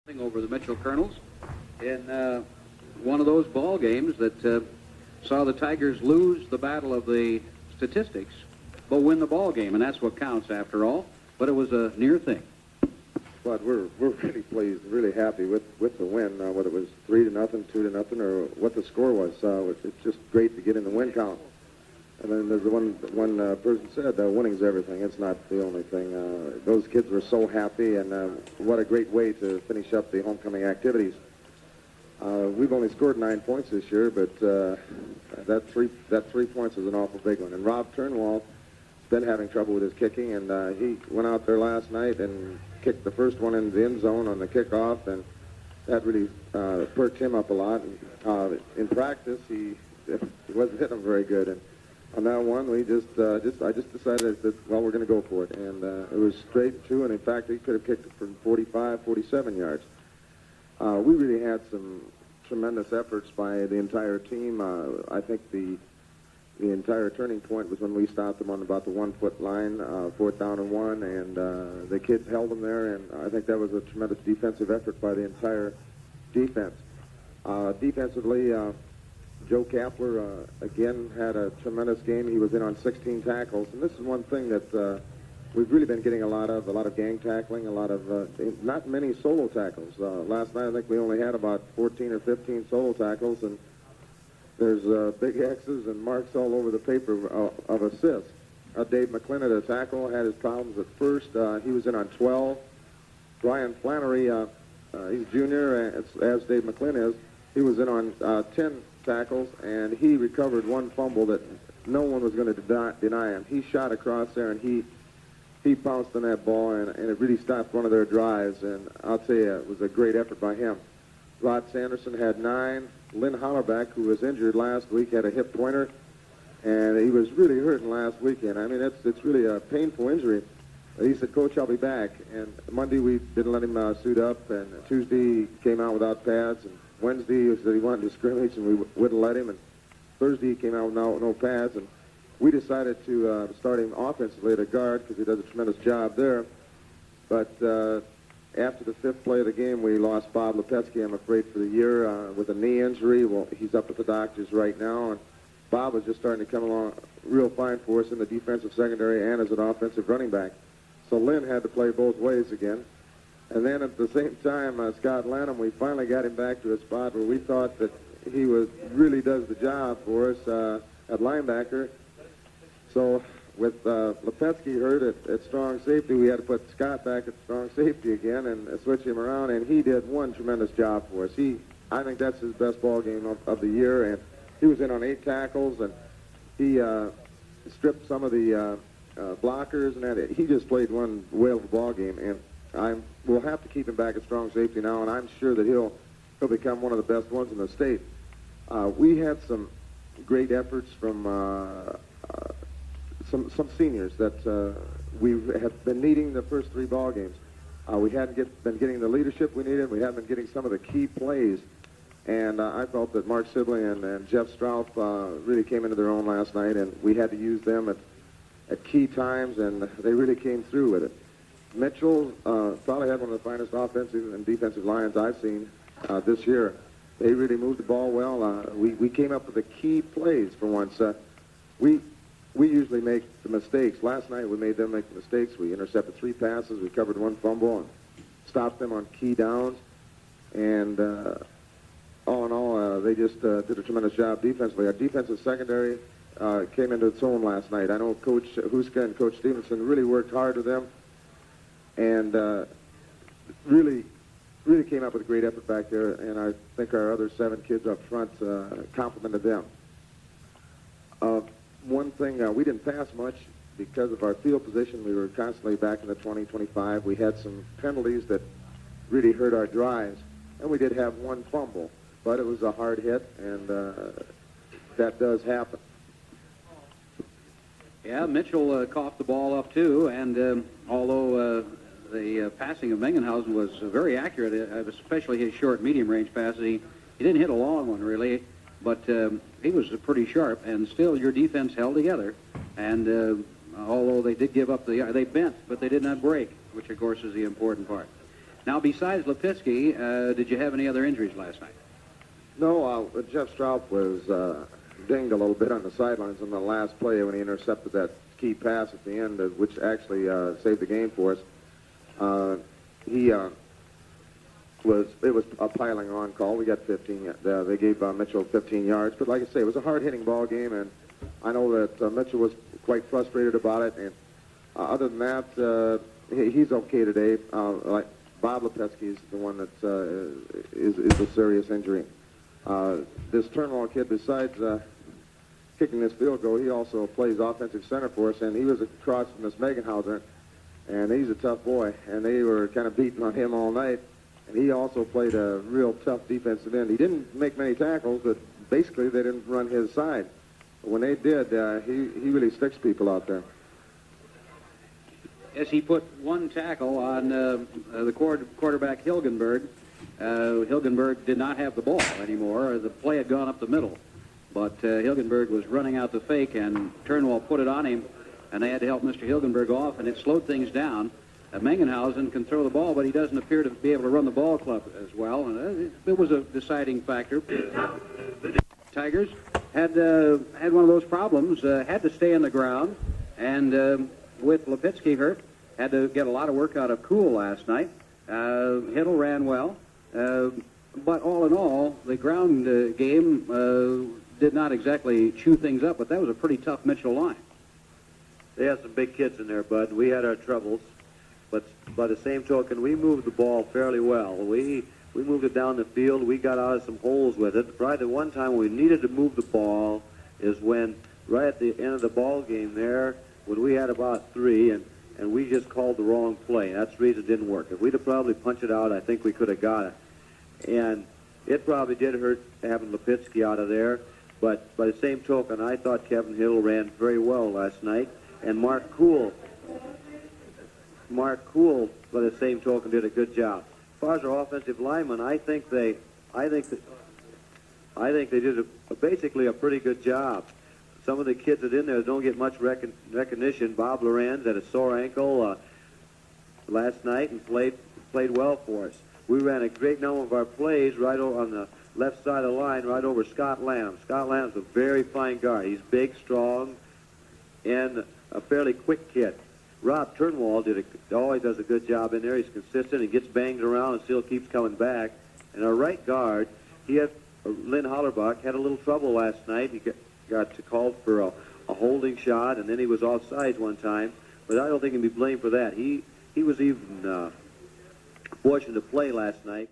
Over the Mitchell Kernels in one of those ball games that saw the Tigers lose the battle of the statistics, but win the ball game, and that's what counts after all. But it was a near thing. But we're really pleased, really happy with the win, whether it was 3-0, 2-0, or what the score was. It's just great to get in the win count. And then there's one person said, winning's everything. It's not the only thing. Those kids were so happy, and what a great way to finish up the homecoming activities. We've only scored 9 points this year, but that three points is an awful big one. And Rob Turnwall's been having trouble with his kicking, and he went out there last night and kicked the first one in the end zone on the kickoff, and that really perked him up a lot. And, in practice, he wasn't hitting them very good, and on that one, I just decided that, well, we're going to go for it. And it was straight and true, and in fact, he could have kicked it from 45, 47 yards. We really had some tremendous efforts by the entire team. I think the entire turning point was when we stopped them on about the 1 foot line, 4th down and 1, and the kids held them there, and I think that was a tremendous defensive effort by the entire defense. Defensively, Joe Kapler, again, had a tremendous game. He was in on 16 tackles, and this is one thing that we've really been getting a lot of gang tackling, a lot of, not many solo tackles. Last night, I think we only had about 14 or 15 solo tackles, and there's big X's and marks all over the paper of assists. Dave McClin at a tackle had his problems at first. He was in on 12. Brian Flannery, he's junior, as Dave McClin is. He was in on 10 tackles, and he recovered one fumble that no one was going to deny him. He shot across there, and he pounced on that ball, and it really stopped one of their drives, and I'll tell you, it was a great effort by him. Rod Sanderson had 9. Lynn Hollerback, who was injured last week, had a hip pointer, and he was really hurting last weekend. I mean, it's really a painful injury. He said, "Coach, I'll be back." And Monday we didn't let him suit up, and Tuesday he came out without pads, and Wednesday he said he wanted to scrimmage, and we wouldn't let him. And Thursday he came out with no pads, and we decided to start him offensively at a guard because he does a tremendous job there. But after the 5th play of the game, we lost Bob Lepetsky, I'm afraid, for the year with a knee injury. Well, he's up at the doctors right now, and Bob was just starting to come along real fine for us in the defensive secondary and as an offensive running back. So Lynn had to play both ways again. And then at the same time, Scott Lanham, we finally got him back to a spot where we thought that he really does the job for us at linebacker. So with Lepetsky hurt at strong safety, we had to put Scott back at strong safety again and switch him around, and he did one tremendous job for us. I think that's his best ball game of the year, and he was in on 8 tackles, and he stripped some of the blockers, and he just played one whale of a ball game, and we'll have to keep him back at strong safety now, and I'm sure that he'll become one of the best ones in the state. We had some great efforts from some seniors that we have been needing the first 3 ball games. We hadn't been getting the leadership we needed. We haven't been getting some of the key plays, and I felt that Mark Sibley and Jeff Straub really came into their own last night, and we had to use them at key times, and they really came through with it. Mitchell probably had one of the finest offensive and defensive lines I've seen this year. They really moved the ball well. We came up with the key plays for once. We usually make the mistakes. Last night we made them make the mistakes. We intercepted 3 passes. We covered 1 fumble and stopped them on key downs. And all in all, they just did a tremendous job defensively. Our defensive secondary came into its own last night. I know Coach Houska and Coach Stevenson really worked hard with them, and really came up with a great effort back there, and I think our other 7 kids up front complimented them. One thing, we didn't pass much because of our field position. We were constantly back in the 20-25. We had some penalties that really hurt our drives, and we did have 1 fumble, but it was a hard hit, and that does happen. Yeah, Mitchell coughed the ball up too, and although the passing of Mengenhausen was very accurate, especially his short medium range passes, he didn't hit a long one really, but he was pretty sharp, and still your defense held together, and although they did give up they bent, but they did not break, which of course is the important part. Now, besides Lipinski, did you have any other injuries last night? No, Jeff Straub was dinged a little bit on the sidelines on the last play when he intercepted that key pass at the end, which actually saved the game for us. It was a piling on call. We got 15. They gave Mitchell 15 yards. But like I say, it was a hard-hitting ball game, and I know that Mitchell was quite frustrated about it. And other than that, he's okay today. Like Bob Lipinski is the one that is a serious injury. This Turnwall kid, besides kicking this field goal, he also plays offensive center for us, and he was across from this Megenhauser, and he's a tough boy, and they were kind of beating on him all night, and he also played a real tough defensive end. He didn't make many tackles, but basically they didn't run his side. But when they did, he really sticks people out there. Yes, he put one tackle on the quarterback Hilgenberg. Hilgenberg did not have the ball anymore. The play had gone up the middle. But Hilgenberg was running out the fake, and Turnwall put it on him, and they had to help Mr. Hilgenberg off, and it slowed things down. Mengenhausen can throw the ball, but he doesn't appear to be able to run the ball club as well, and it was a deciding factor. Tigers had one of those problems, had to stay on the ground, and with Lipinski hurt, had to get a lot of work out of Kuhl last night. Hiddle ran well, but all in all, the ground game did not exactly chew things up, but that was a pretty tough Mitchell line. They had some big kids in there, Bud. We had our troubles, but by the same token, we moved the ball fairly well. We moved it down the field. We got out of some holes with it. Probably the one time we needed to move the ball is when, right at the end of the ball game there, when we had about 3, and we just called the wrong play. That's the reason it didn't work. If we'd have probably punched it out, I think we could have got it. And it probably did hurt having Lipinski out of there. But by the same token, I thought Kevin Hill ran very well last night. And Mark Kuhl, by the same token, did a good job. As far as our offensive linemen, I think they did basically a pretty good job. Some of the kids that are in there don't get much recognition. Bob Lorenz had a sore ankle last night and played well for us. We ran a great number of our plays right over on the left side of the line, right over Scott Lamb. Scott Lamb's a very fine guard. He's big, strong, and a fairly quick kid. Rob Turnwall always does a good job in there. He's consistent. He gets banged around and still keeps coming back. And our right guard, Lynn Hollerbach, had a little trouble last night. He got called for a holding shot, and then he was offsides one time. But I don't think he can be blamed for that. He was even fortunate to play last night.